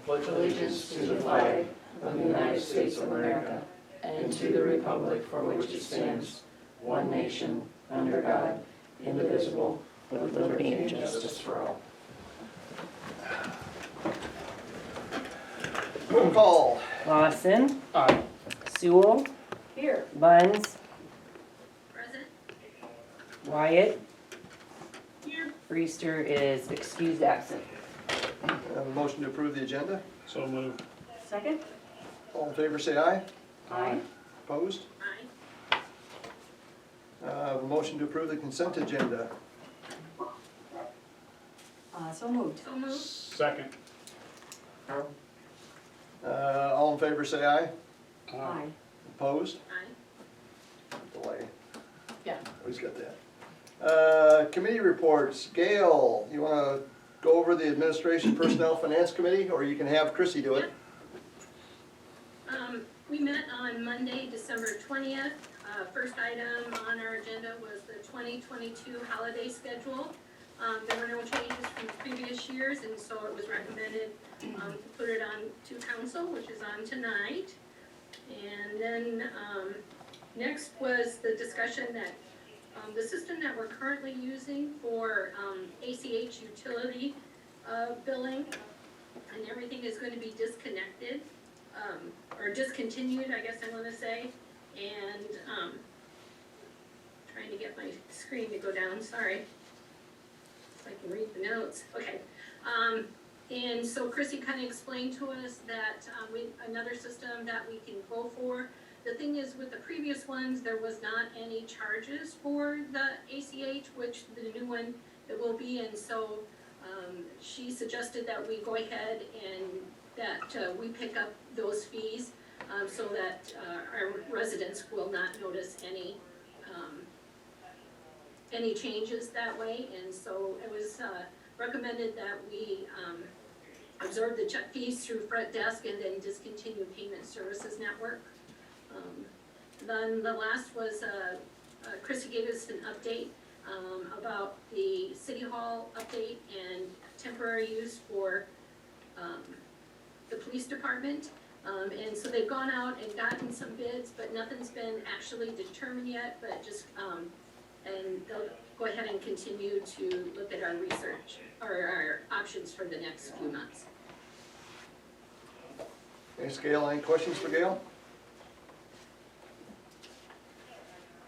pledge allegiance to the flag of the United States of America and to the republic for which it stands, one nation, under God, indivisible, with liberty and justice for all. Roll call. Lawson. Aye. Sewell. Here. Buns. Present. Wyatt. Here. Reister is excused absent. Have a motion to approve the agenda. So moved. Second? All in favor, say aye. Aye. Opposed? Aye. Have a motion to approve the consent agenda. So moved. So moved. Second. All in favor, say aye. Aye. Opposed? Aye. Delay. Yeah. Always got that. Committee reports. Gail, you want to go over the Administration Personnel Finance Committee, or you can have Chrissy do it? We met on Monday, December 20th. First item on our agenda was the 2022 holiday schedule. There were no changes from previous years, and so it was recommended to put it on to council, which is on tonight. And then next was the discussion that the system that we're currently using for ACH utility billing and everything is going to be disconnected. Or discontinued, I guess I want to say, and trying to get my screen to go down, sorry, so I can read the notes, okay. And so Chrissy kind of explained to us that another system that we can go for. The thing is, with the previous ones, there was not any charges for the ACH, which the new one it will be, and so she suggested that we go ahead and that we pick up those fees so that our residents will not notice any changes that way. And so it was recommended that we absorb the check fees through front desk and then discontinue payment services network. Then the last was Chrissy gave us an update about the City Hall update and temporary use for the police department, and so they've gone out and gotten some bids, but nothing's been actually determined yet, but just, and they'll go ahead and continue to look at our research, or our options for the next few months. Thanks, Gail. Any questions for Gail?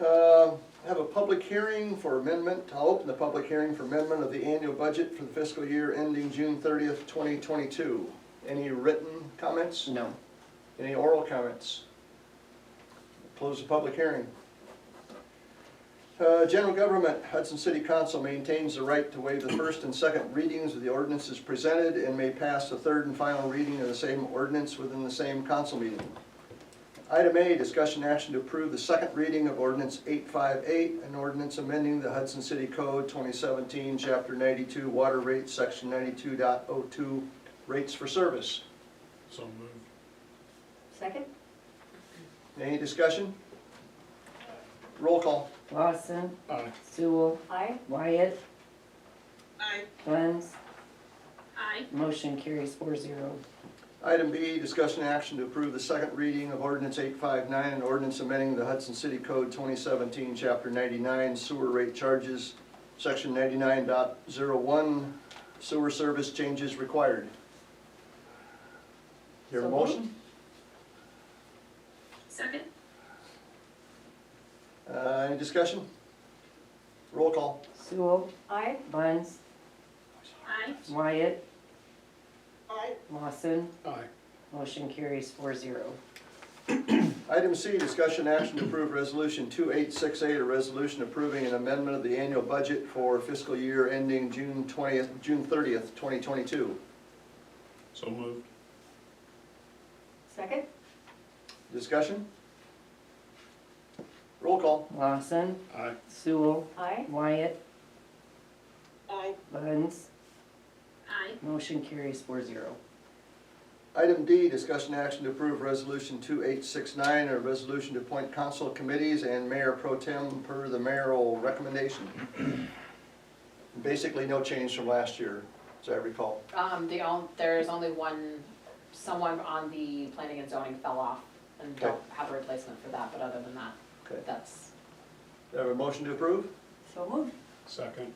Have a public hearing for amendment. I'll open the public hearing for amendment of the annual budget for the fiscal year ending June 30th, 2022. Any written comments? No. Any oral comments? Close the public hearing. General Government, Hudson City Council maintains the right to waive the first and second readings of the ordinances presented and may pass the third and final reading of the same ordinance within the same council meeting. Item A, discussion action to approve the second reading of Ordinance 858, an ordinance amending the Hudson City Code 2017, Chapter 92, Water Rates, Section 92.02, Rates for Service. So moved. Second? Any discussion? Roll call. Lawson. Aye. Sewell. Aye. Wyatt. Aye. Buns. Aye. Motion carries 4-0. Item B, discussion action to approve the second reading of Ordinance 859, an ordinance amending the Hudson City Code 2017, Chapter 99, Sewer Rate Charges, Section 99.01, Sewer Service Changes Required. Hear a So motion? Second? Any discussion? Roll call. Sewell. Aye. Buns. Aye. Wyatt. Aye. Lawson. Aye. Motion carries 4-0. Item C, discussion action to approve Resolution 2868, a resolution approving an amendment of the annual budget for fiscal year ending June 30th, 2022. So moved. Second? Discussion? Roll call. Lawson. Aye. Sewell. Aye. Wyatt. Aye. Buns. Aye. Motion carries 4-0. Item D, discussion action to approve Resolution 2869, a resolution to appoint council committees and mayor pro tem per the mayoral recommendation. Basically no change from last year, as I recall. There's only one someone on the planning and zoning fell off and Okay. don't have a replacement for that, but other than that, Okay. that's, Do I have a motion to approve? So moved. Second.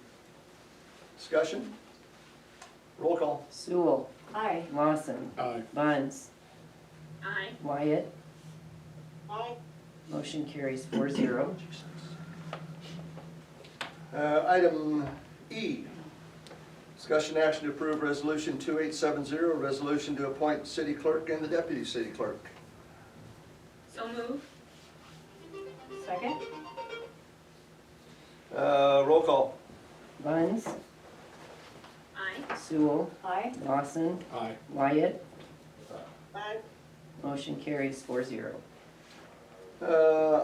Discussion? Roll call. Sewell. Aye. Lawson. Aye. Buns. Aye. Wyatt. Motion carries 4-0. Item E, discussion action to approve resolution 2870, a resolution to appoint city clerk and the deputy city clerk. So moved. Second? Roll call. Buns. Aye. Sewell. Aye. Lawson. Aye. Wyatt. Motion carries 4-0.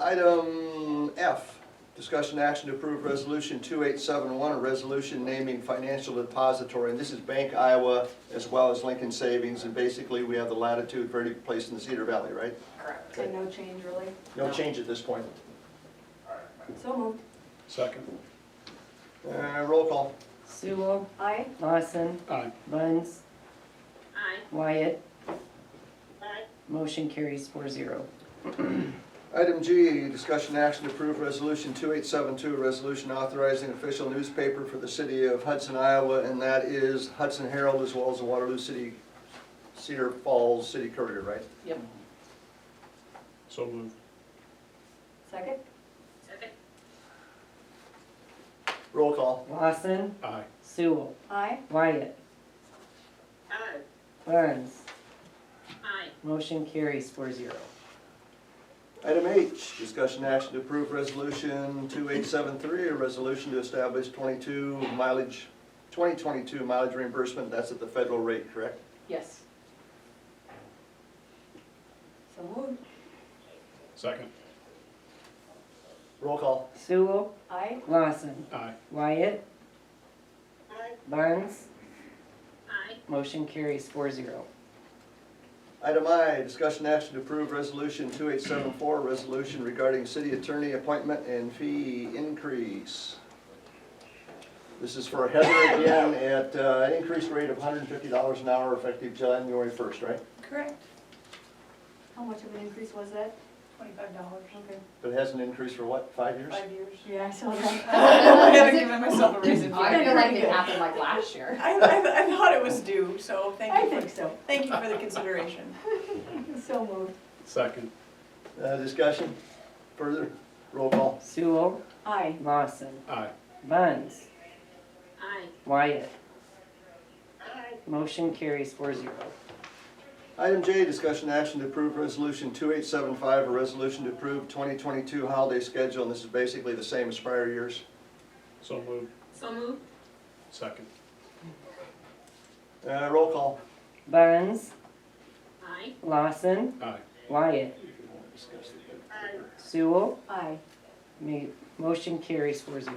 Item F, discussion action to approve resolution 2871, a resolution naming financial depository, and this is Bank Iowa as well as Lincoln Savings, and basically we have the latitude for any place in the Cedar Valley, right? correct. So no change really? No change at this point. So moved. Second. Roll call. Sewell. Aye. Lawson. Aye. Buns. Aye. Wyatt. Motion carries 4-0. Item G, discussion action to approve resolution 2872, a resolution authorizing official newspaper for the city of Hudson, Iowa, and that is Hudson Herald as well as the Waterloo City, Cedar Falls City Courier, right? Yep. So moved. Second? Second. Roll call. Lawson. Aye. Sewell. Aye. Wyatt. Aye. Buns. Aye. Motion carries 4-0. Item H, discussion action to approve resolution 2873, a resolution to establish 2022 mileage reimbursement, that's at the federal rate, correct? Yes. So moved. Second. Roll call. Sewell. Aye. Lawson. Aye. Wyatt. Buns. Aye. Motion carries 4-0. Item I, discussion action to approve resolution 2874, a resolution regarding city attorney appointment and fee increase. This is for Heather again at an increased rate of $150 an hour effective January 1st, right? Correct. How much of an increase was that? $25. Okay. But it hasn't increased for what, 5 years? 5 years. Yeah, I saw I that. haven't given myself a reason I to. feel like it happened like last year. I thought it was due, so I thank you think so. for the consideration. So moved. Second. Discussion? Further? Roll call. Sewell. Aye. Lawson. Aye. Buns. Aye. Wyatt. Motion carries 4-0. Item J, discussion action to approve resolution 2875, a resolution to approve 2022 holiday schedule, and this is basically the same as prior years. So moved. So moved. Second. Roll call. Buns. Aye. Lawson. Aye. Wyatt. Sewell. Aye. Motion carries 4-0.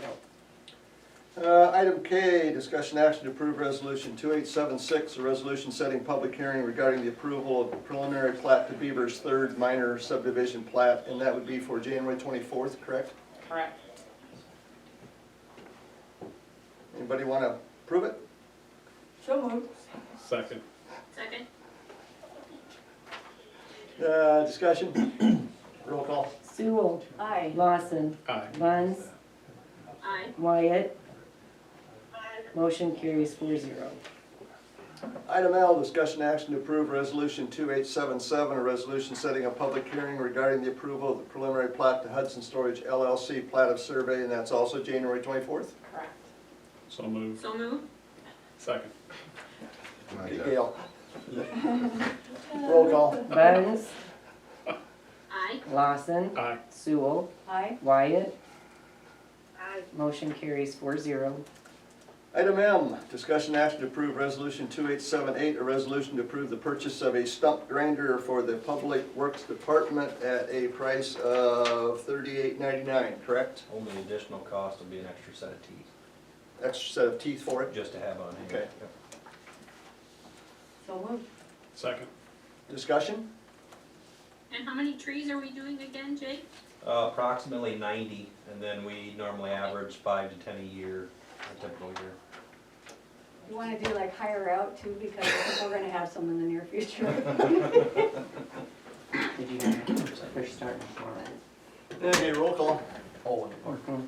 Item K, discussion action to approve resolution 2876, a resolution setting public hearing regarding the approval of preliminary plat to Beaver's third minor subdivision plat, and that would be for January 24th, correct? Correct. Anybody want to approve it? So moved. Second. Second. Discussion? Roll call. Sewell. Aye. Lawson. Aye. Buns. Aye. Wyatt. Motion carries 4-0. Item L, discussion action to approve resolution 2877, a resolution setting a public hearing regarding the approval of the preliminary plat to Hudson Storage LLC plat of survey, and that's also January 24th. Correct. So moved. So moved. Second. Gail. Roll call. Buns. Aye. Lawson. Aye. Sewell. Aye. Wyatt. Aye. Motion carries 4-0. Item M, discussion action to approve resolution 2878, a resolution to approve the purchase of a stump grinder for the Public Works Department at a price of $38.99, correct? Only additional cost will be an extra set of teeth, Extra set of teeth for it. just to have on hand. Okay. So moved. Second. Discussion? And how many trees are we doing again, Jake? Approximately 90, and then we normally average 5 to 10 a year, a typical year. You wanna do like hire out too, because I think we're gonna have some in the near future. Did you have, they're starting for it. Okay, roll call. Okay.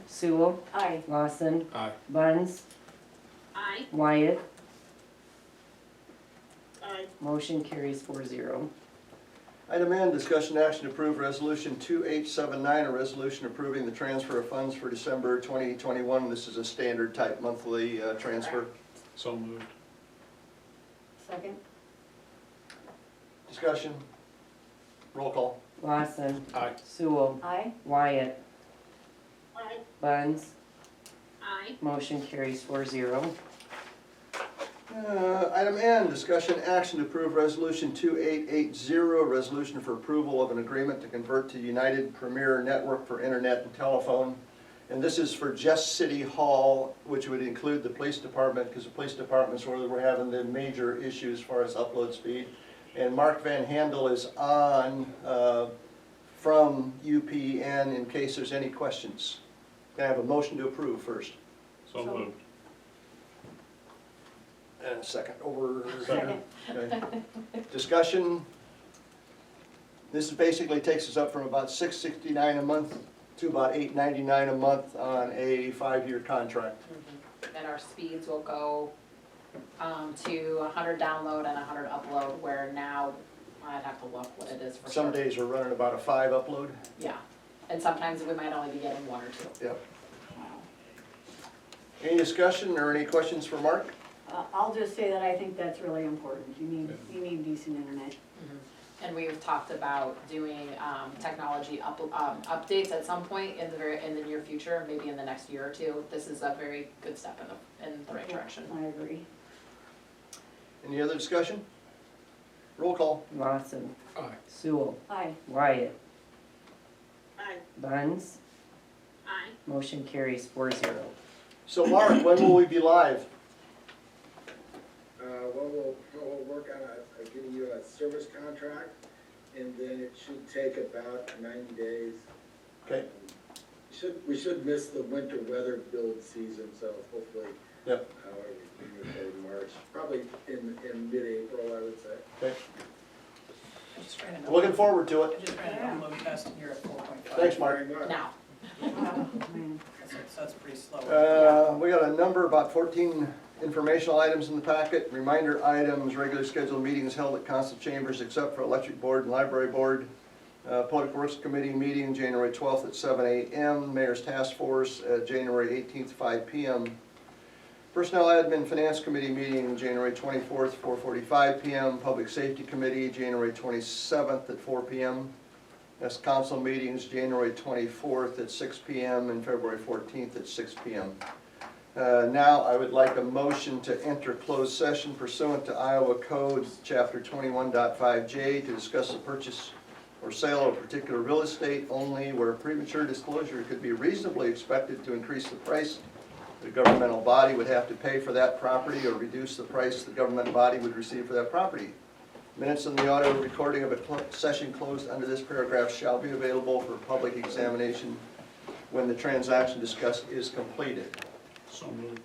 Sewell, Aye. Lawson, Aye. Buns, Aye. Wyatt, Aye. motion carries 4-0. Item N, discussion action to approve resolution 2879, a resolution approving the transfer of funds for December 2021. This is a standard type monthly transfer. So moved. Second? Discussion. Roll call. Lawson, Aye. Sewell, Aye. Wyatt, Aye. Buns, Aye. motion carries 4-0. Item N, discussion action to approve resolution 2880, a resolution for approval of an agreement to convert to United Premier Network for internet and telephone. And this is for just City Hall, which would include the police department, because the police department's where we're having the major issues as far as upload speed. And Mark Van Handel is on from UPN in case there's any questions. Can I have a motion to approve first? So moved. And a second over. Second. Okay. Discussion. This basically takes us up from about $669 a month to about $899 a month on a 5-year contract. And our speeds will go to 100 download and 100 upload, where now I'd have to look what it is for Some sure. days we're running about a 5 upload. Yeah, and sometimes we might only be getting 1 or 2. Yep. Any discussion or any questions for Mark? I'll just say that I think that's really important. You need decent internet. And we've talked about doing technology updates at some point in the near future, maybe in the next year or two. This is a very good step in the right direction. I agree. Any other discussion? Roll call. Lawson, Aye. Sewell, Aye. Wyatt, Aye. Buns, Aye. motion carries 4-0. So Mark, when will we be live? We'll work on giving you a service contract, and then it should take about 90 days. Okay. We should miss the winter weather build season, so hopefully. Yep. We would say March, probably in mid-April, I would say. Okay. I just ran an Looking forward to I it. just ran an upload test and you're at 4.5. Thanks, Mark. Very much. Now, Oh, man. So that's pretty slow. We got a number, about 14 informational items in the packet. Reminder items, regularly scheduled meetings held at council chambers except for electric board and library board. Public Works Committee meeting January 12th at 7 a.m. Mayor's Task Force January 18th, 5 p.m. Personnel Admin Finance Committee meeting January 24th, 4:45 p.m. Public Safety Committee January 27th at 4 p.m. That's council meetings January 24th at 6 p.m. and February 14th at 6 p.m. Now I would like a motion to enter closed session pursuant to Iowa Code Chapter 21.5J to discuss the purchase or sale of particular real estate only where premature disclosure could be reasonably expected to increase the price the governmental body would have to pay for that property or reduce the price the government body would receive for that property. Minutes and the audio recording of a session closed under this paragraph shall be available for public examination when the transaction discussed is completed. So moved.